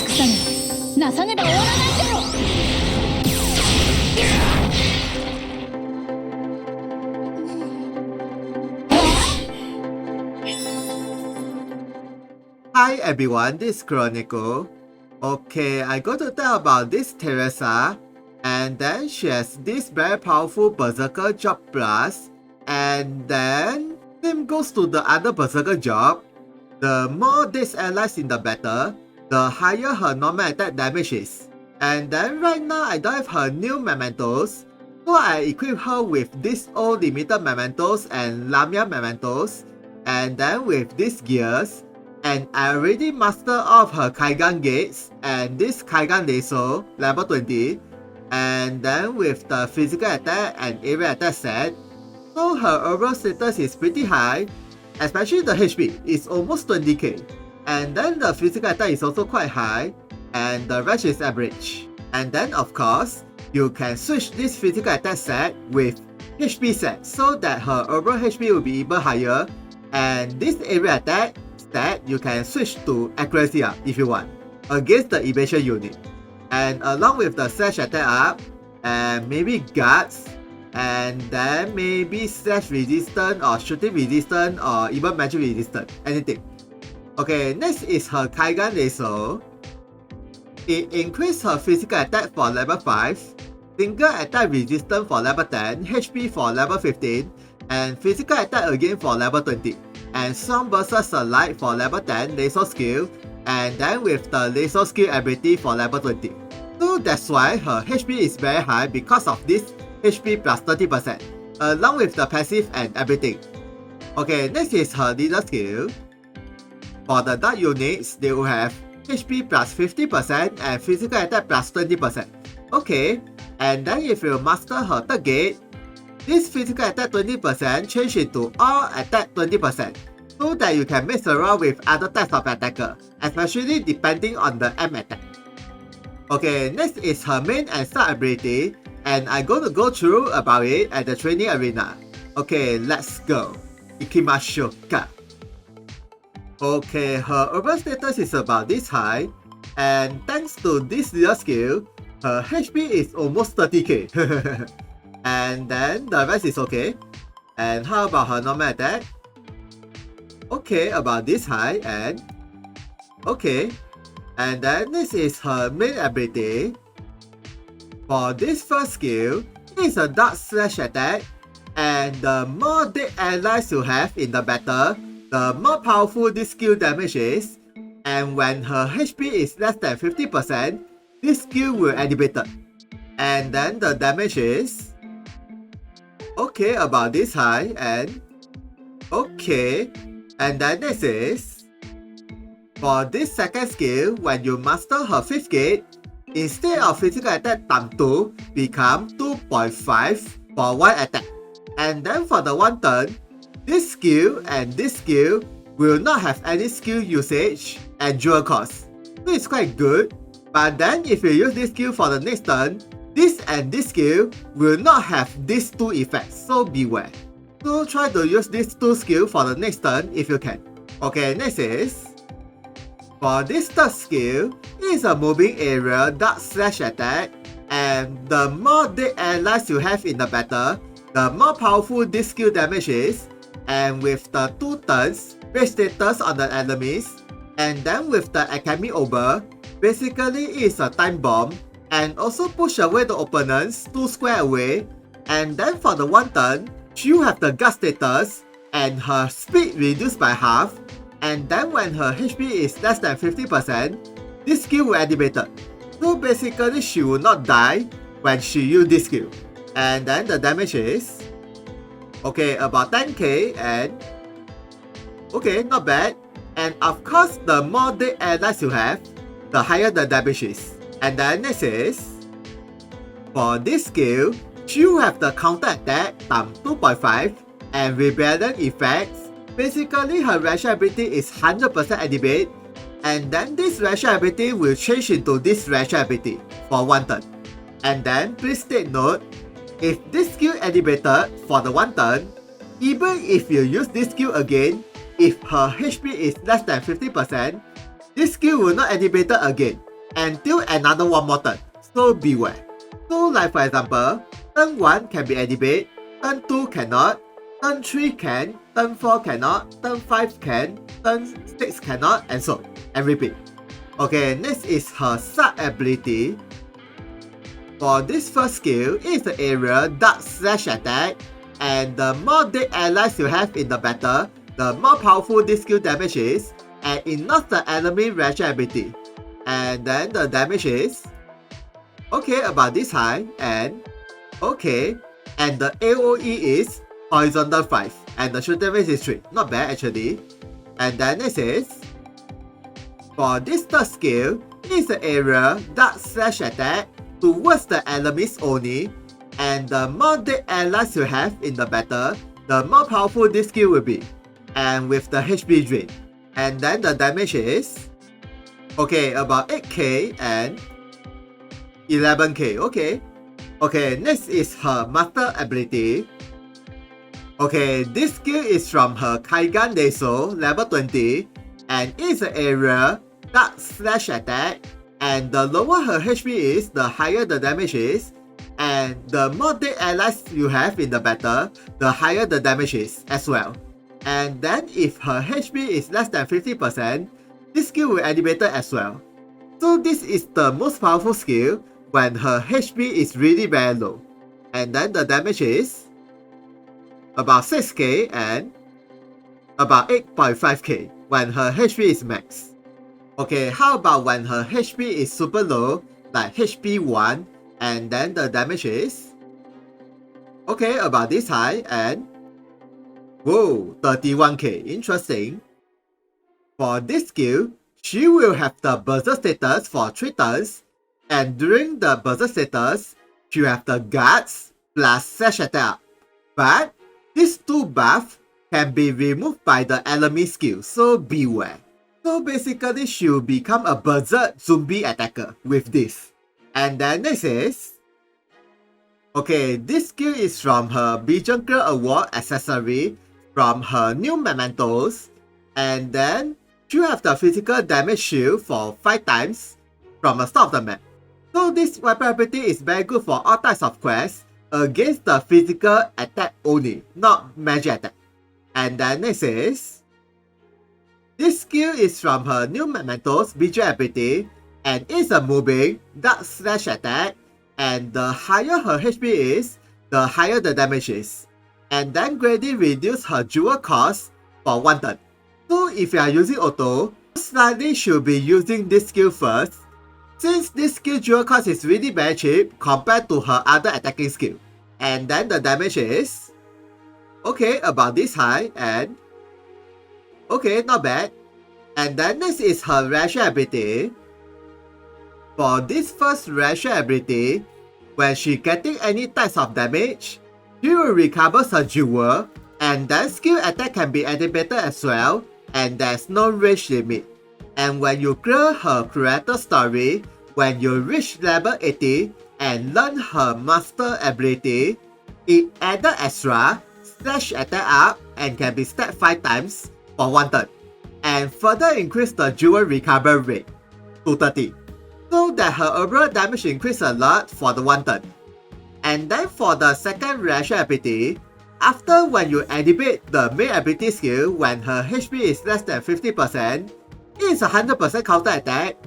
草になさねば終わらないだろう。Hi everyone, this is Chronicle. Okay, I'm going to tell about this Theresa, and then she has this very powerful Berserker job plus, and then same goes to the other Berserker job. The more this allies in the battle, the higher her normal attack damage is. And then right now I don't have her new mementos, so I equip her with this old limited mementos and Lamia mementos, and then with these gears. And I already mastered all of her Kaigan gates and this Kaigan laser level 20, and then with the physical attack and area attack set, so her overall status is pretty high, especially the HP is almost 20k, and then the physical attack is also quite high, and the rest is average. And then of course, you can switch this physical attack set with HP set so that her overall HP will be even higher, and this area attack that you can switch to accuracy up if you want against the evasion unit, and along with the slash attack up and maybe guards, and then maybe slash resistant or shooting resistant or even magic resistant, anything. Okay, next is her Kaigan laser. It increases her physical attack for level 5, single attack resistance for level 10, HP for level 15, and physical attack again for level 20. And Song versus Sunlight for level 10 laser skill, and then with the laser skill ability for level 20. So that's why her HP is very high because of this HP plus 30%, along with the passive and everything. Okay, next is her leader skill. For the dark units, they will have HP plus 50% and physical attack plus 20%. Okay, and then if you master her third gate, this physical attack 20% change into all attack 20%, so that you can mix around with other types of attacker, especially depending on the M attack. Okay, next is her main and start ability, and I'm going to go through about it at the training arena. Okay, let's go. Ikimashoka. Okay, her overall status is about this high, and thanks to this leader skill, her HP is almost 30k. And then the rest is okay. And how about her normal attack? Okay, about this high, and okay. And then this is her main ability. For this first skill, it is a dark slash attack, and the more dead allies you have in the battle, the more powerful this skill damage is. And when her HP is less than 50%, this skill will activate. And then the damage is okay, about this high, and okay. And then next is, for this second skill, when you master her 5th gate, instead of physical attack times 2, become 2.5 for 1 attack. And then for the 1 turn, this skill and this skill will not have any skill usage and dual cost. So it's quite good, but then if you use this skill for the next turn, this and this skill will not have these 2 effects, so beware. So try to use these 2 skills for the next turn if you can. Okay, next is, for this third skill, it is a moving area dark slash attack, and the more dead allies you have in the battle, the more powerful this skill damage is, and with the 2 turns, base status on the enemies, and then with the Academy over, basically it is a time bomb, and also push away the opponents 2 square away, and then for the 1 turn, she'll have the guard status, and her speed reduced by half, and then when her HP is less than 50%, this skill will activate. So basically she will not die when she use this skill. And then the damage is, okay, about 10k, and okay, not bad. And of course, the more dead allies you have, the higher the damage is. And then next is, for this skill, you have the counter attack times 2.5 and rebellion effects. Basically, her rational ability is 100% activate, and then this rational ability will change into this rational ability for 1 turn. And then please take note, if this skill activated for the 1 turn, even if you use this skill again, if her HP is less than 50%, this skill will not activate again. until another one more turn, so beware. So like for example, turn 1 can be animate, turn 2 cannot, turn 3 can, turn 4 cannot, turn 5 can, turn 6 cannot, and so on, and repeat. Okay, next is her sub ability. For this first skill, is the area Dark Slash Attack, and the more dead allies you have in the battle, the more powerful this skill damage is, and it knocks the enemy reaction ability. And then the damage is okay, about this high, and okay, and the AoE is horizontal 5, and the shooting range is 3, not bad actually. And then next is, for this third skill, is the area Dark Slash Attack towards the enemies only, and the more dead allies you have in the battle, the more powerful this skill will be, and with the HP drain. And then the damage is okay, about 8k and 11k. Okay, next is her master ability. Okay, this skill is from her Kaigan Deso, level 20, and is the area Dark Slash Attack, and the lower her HP is, the higher the damage is, and the more dead allies you have in the battle, the higher the damage is as well. And then if her HP is less than 50%, this skill will animate as well. So this is the most powerful skill when her HP is really very low. And then the damage is about 6k and about 8.5k when her HP is max. Okay, how about when her HP is super low, like HP 1, and then the damage is okay, about this high, and whoa, 31k, interesting. For this skill, she will have the Berserker status for 3 turns, and during the Berserker status, she will have the Guards plus Slash Attack. But these 2 buffs can be removed by the enemy skill, so beware. So basically, she will become a Berserk zombie attacker with this. And then next is, okay, this skill is from her Berserker Award accessory from her new mementos, and then she have the physical damage shield for 5 times from the start of the map. So this weapon ability is very good for all types of quests against the physical attack only, not magic attack. And then next is, this skill is from her new mementos visual ability, and is a moving Dark Slash Attack, and the higher her HP is, the higher the damage is. And then greatly reduce her jewel cost for 1 turn. So if you are using auto, slightly should be using this skill first, since this skill jewel cost is really very cheap compared to her other attacking skill. And then the damage is okay, about this high, and okay, not bad. And then next is her ration ability. For this first ration ability, when she getting any types of damage, she will recover her jewel, and then skill attack can be activated as well, and there's no range limit. And when you clear her character story, when you reach level 80 and learn her master ability, it added extra slash attack up and can be stacked 5 times for 1 turn, and further increase the jewel recovery rate to 30, so that her overall damage increase a lot for the 1 turn. And then for the second ration ability, after when you activate the main ability skill when her HP is less than 50%, it is 100% counter attack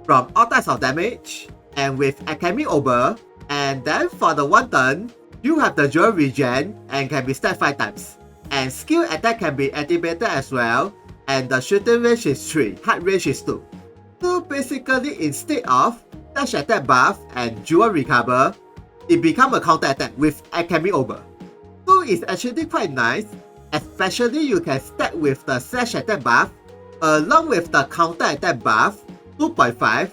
from all types of damage, and with Alchemy Over, and then for the 1 turn, you have the jewel regen and can be stacked 5 times. And skill attack can be activated as well, and the shooting range is 3, height range is 2. So basically, instead of dash attack buff and jewel recover, it become a counter attack with Alchemy Over. So it's actually quite nice, especially you can stack with the slash attack buff along with the counter attack buff 2.5,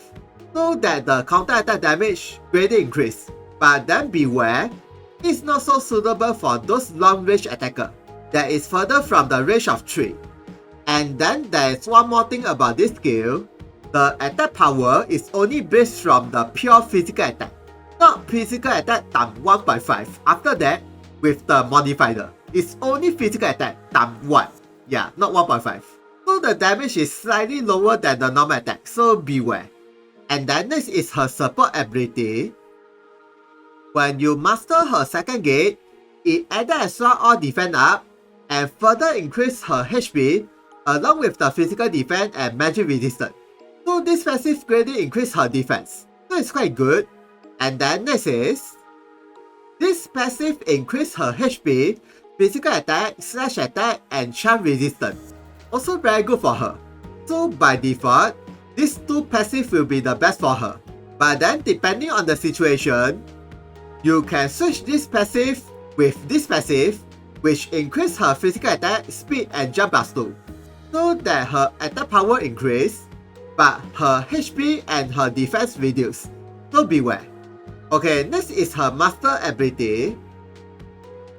so that the counter attack damage greatly increase. But then beware, it's not so suitable for those long range attacker that is further from the range of 3. And then there's one more thing about this skill, the attack power is only based from the pure physical attack, not physical attack times 1.5. After that, with the modifier, it's only physical attack times 1. Yeah, not 1.5. So the damage is slightly lower than the normal attack, so beware. And then next is her support ability. When you master her second gate, it added extra all defense up and further increase her HP along with the physical defense and magic resistance. So this passive greatly increase her defense. So it's quite good. And then next is this passive increase her HP, physical attack, slash attack, and charm resistance. Also very good for her. So by default, these two passive will be the best for her. But then depending on the situation, you can switch this passive with this passive, which increase her physical attack, speed, and jump plus 2. So that her attack power increase, but her HP and her defense reduce. So beware. Okay, next is her master ability.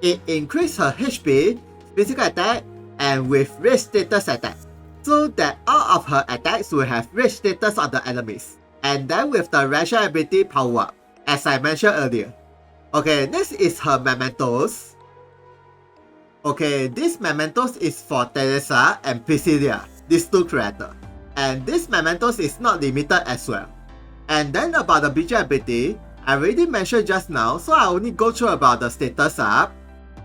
It increase her HP, physical attack, and with rage status attack. So that all of her attacks will have rage status on the enemies. And then with the rational ability power up, as I mentioned earlier. Okay, next is her mementos. Okay, this mementos is for Theresa and Priscilla, these two characters. And this mementos is not limited as well. And then about the BG ability, I already mentioned just now, so I only go through about the status up.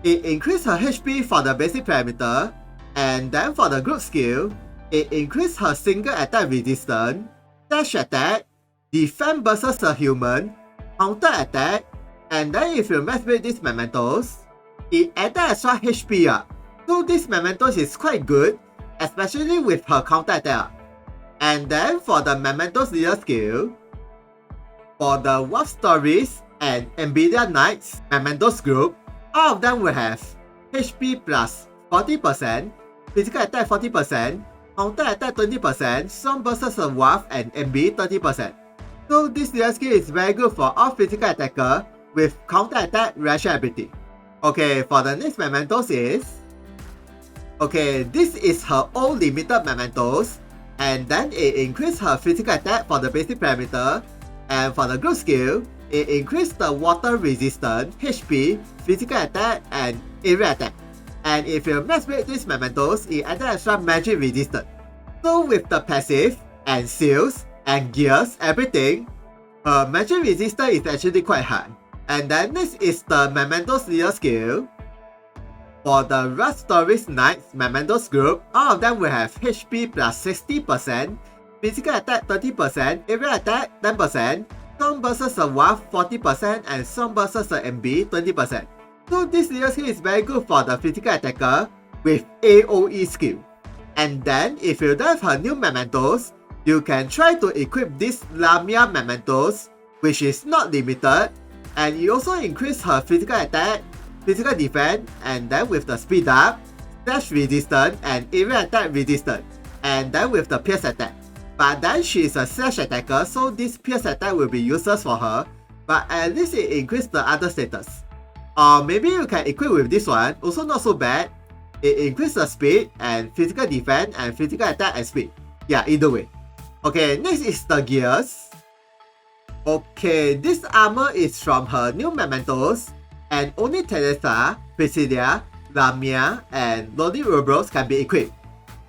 It increased her HP for the basic parameter, and then for the group skill, it increased her single attack resistance, dash attack, defense versus a human, counter attack, and then if you mess with these mementos, it added extra HP up. So this mementos is quite good, especially with her counter attack. And then for the mementos leader skill, for the Wolf Stories and Nvidia Knights mementos group, all of them will have HP plus 40%, physical attack 40%, counter attack 20%, strong versus a Wolf and MB 30%. So this leader skill is very good for all physical attacker with counter attack rational ability. Okay, for the next mementos is, okay, this is her own limited mementos, and then it increased her physical attack for the basic parameter, and for the group skill, it increased the water resistance, HP, physical attack, and area attack. And if you mess with these mementos, it added extra magic resistance. So with the passive, and seals, and gears, everything, her magic resistance is actually quite high. And then next is the mementos leader skill. For the Rust Stories Knights mementos group, all of them will have HP plus 60%, physical attack 30%, area attack 10%, strong versus a Wolf 40%, and strong versus a MB 20%. So this leader skill is very good for the physical attacker with AoE skill. And then if you don't have her new mementos, you can try to equip this Lamia mementos, which is not limited, and it also increase her physical attack, physical defense, and then with the speed up, dash resistance, and area attack resistance, and then with the pierce attack. But then she is a slash attacker, so this pierce attack will be useless for her, but at least it increased the other status. Or maybe you can equip with this one, also not so bad. It increases the speed, and physical defense, and physical attack and speed. Yeah, either way. Okay, next is the gears. Okay, this armor is from her new mementos, and only Theresa, Priscilla, Lamia, and Lodi Ouroboros can be equipped.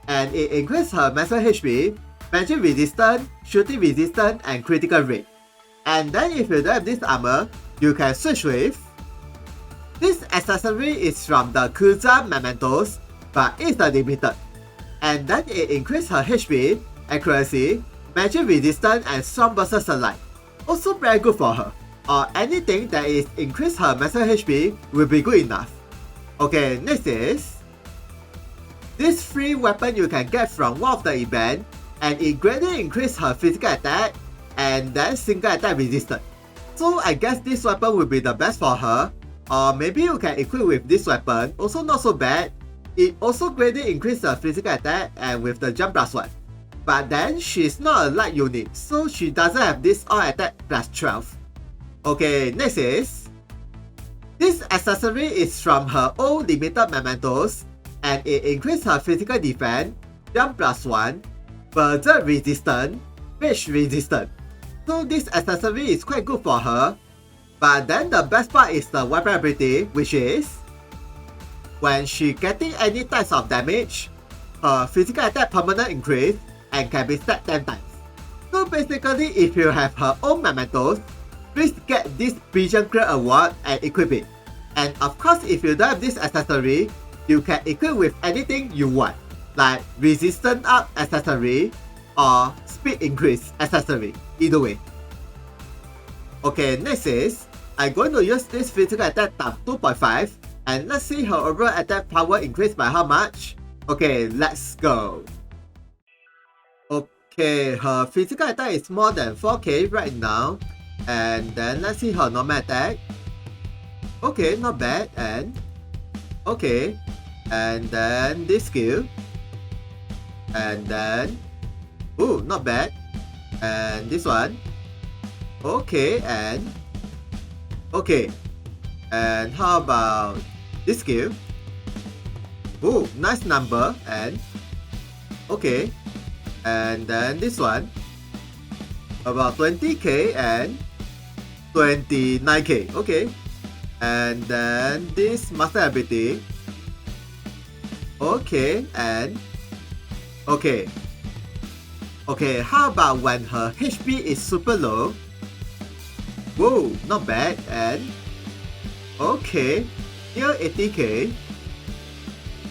And it increases her maximum HP, magic resistance, shooting resistance, and critical rate. And then if you don't have this armor, you can switch with. This accessory is from the Kuza mementos, but it's limited. And then it increases her HP, accuracy, magic resistance, and strong versus light. Also very good for her, or anything that is increase her maximum HP will be good enough. Okay, next is this free weapon you can get from one of the event, and it greatly increase her physical attack and then single attack resistance. So I guess this weapon will be the best for her, or maybe you can equip with this weapon, also not so bad. It also greatly increase her physical attack and with the jump plus 1. But then she's not a light unit, so she doesn't have this all attack plus 12. Okay, next is this accessory is from her own limited mementos, and it increases her physical defense, jump plus 1, berserk resistance, rage resistance. So this accessory is quite good for her. But then the best part is the weapon ability, which is when she getting any types of damage, her physical attack permanent increase and can be stacked 10 times. So basically, if you have her own mementos, please get this Vision Clear Award and equip it. And of course, if you don't have this accessory, you can equip with anything you want, like resistance up accessory or speed increase accessory, either way. Okay, next is, I'm going to use this physical attack times 2.5 and let's see her overall attack power increased by how much. Okay, let's go. Okay, her physical attack is more than 4k right now. And then let's see her normal attack. Okay, not bad. And okay, and then this skill. And then ooh, not bad. And this one. Okay, and okay. And how about this skill? Ooh, nice number. And okay. And then this one. About 20k and 29k. Okay. And then this master ability. Okay, and okay. Okay, how about when her HP is super low? Whoa, not bad. And okay, near 80k.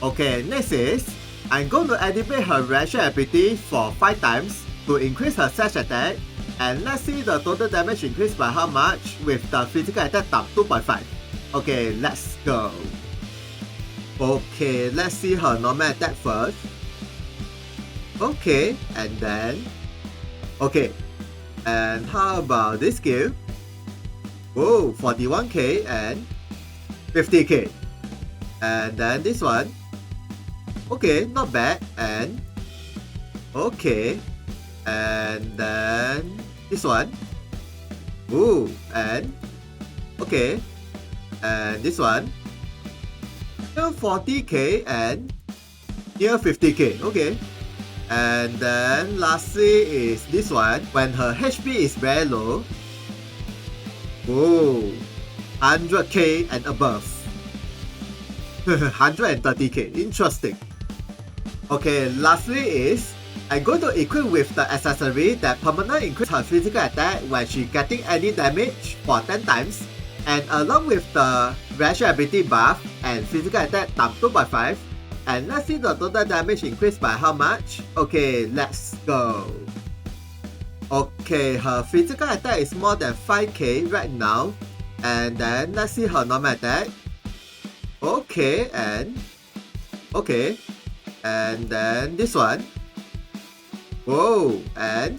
Okay, next is I'm going to activate her reaction ability for 5 times to increase her slash attack. And let's see the total damage increased by how much with the physical attack times 2.5. Okay, let's go. Okay, let's see her normal attack first. Okay, and then okay. And how about this skill? Whoa, 41k and 50k. And then this one. Okay, not bad. And okay. And then this one. Ooh, and okay. And this one. Near 40k and near 50k. Okay. And then lastly is this one. When her HP is very low. Whoa, 100k and above. 130k. Interesting. Okay, lastly is I'm going to equip with the accessory that permanently increase her physical attack when she getting any damage for 10 times. And along with the reaction ability buff and physical attack times 2.5. And let's see the total damage increased by how much. Okay, let's go. Okay, her physical attack is more than 5k right now. And then let's see her normal attack. Okay, and okay. And then this one. Whoa, and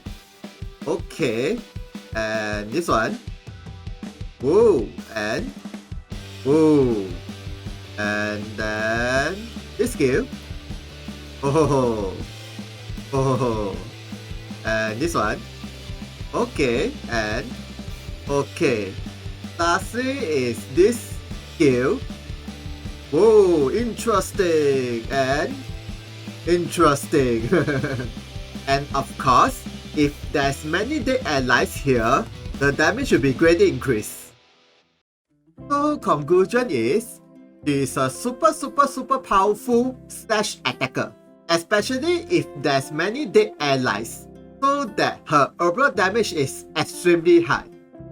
okay. And this one. Whoa, and whoa. And then this skill. Oh, oh, and this one. Okay, and okay. Lastly is this skill. Whoa, interesting and interesting. And of course, if there's many dead allies here, the damage will be greatly increased. So conclusion is, she is a super powerful slash attacker, especially if there's many dead allies, so that her overall damage is extremely high,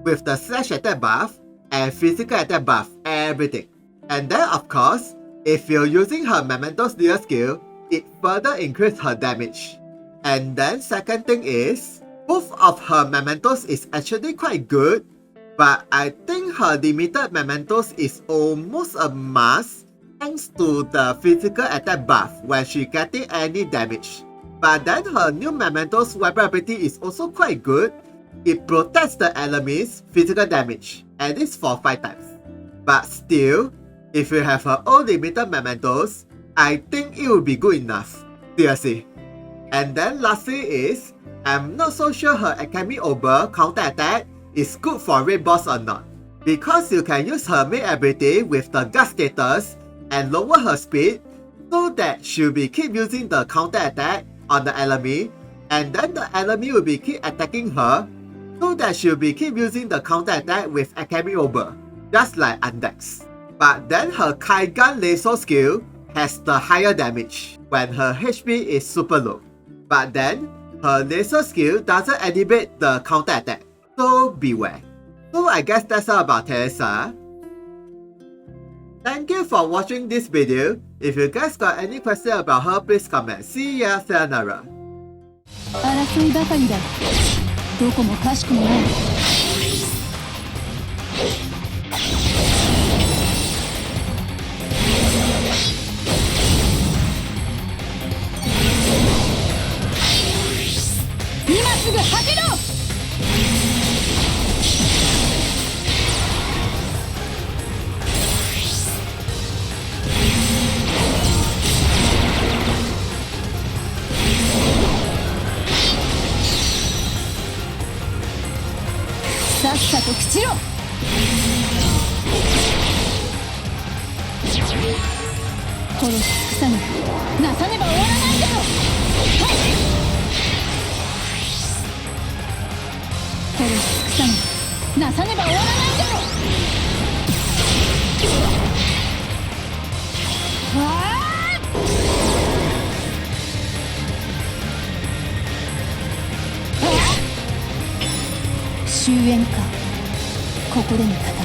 with the slash attack buff and physical attack buff, everything. And then of course, if you're using her Mementos Deal skill, it further increases her damage. And then second thing is, both of her Mementos is actually quite good, but I think her limited Mementos is almost a must thanks to the physical attack buff when she getting any damage. But then her new Mementos weapon ability is also quite good. It protects the enemy's physical damage, at least for 5 times. But still, if you have her own limited Mementos, I think it will be good enough. Seriously. And then lastly is, I'm not so sure her Academy Ober counter attack is good for raid boss or not, because you can use her main ability with the gut status and lower her speed so that she'll be keep using the counter attack on the enemy, and then the enemy will be keep attacking her so that she'll be keep using the counter attack with Academy Ober, just like Undex. But then her Kaigan laser skill has the higher damage when her HP is super low. But then, her laser skill doesn't animate the counter attack, so beware. So I guess that's all about Theresa. Thank you for watching this video. If you guys got any question about her, please comment. See ya, sayonara. 争いばかりだ。どこもかしこもない。今すぐ果てろ。さっさと朽ちろ。殺し尽くさぬ。なさねば終わらないだろ。殺し尽くさぬ。なさねば終わらないだろ。終焉か。ここでの戦い。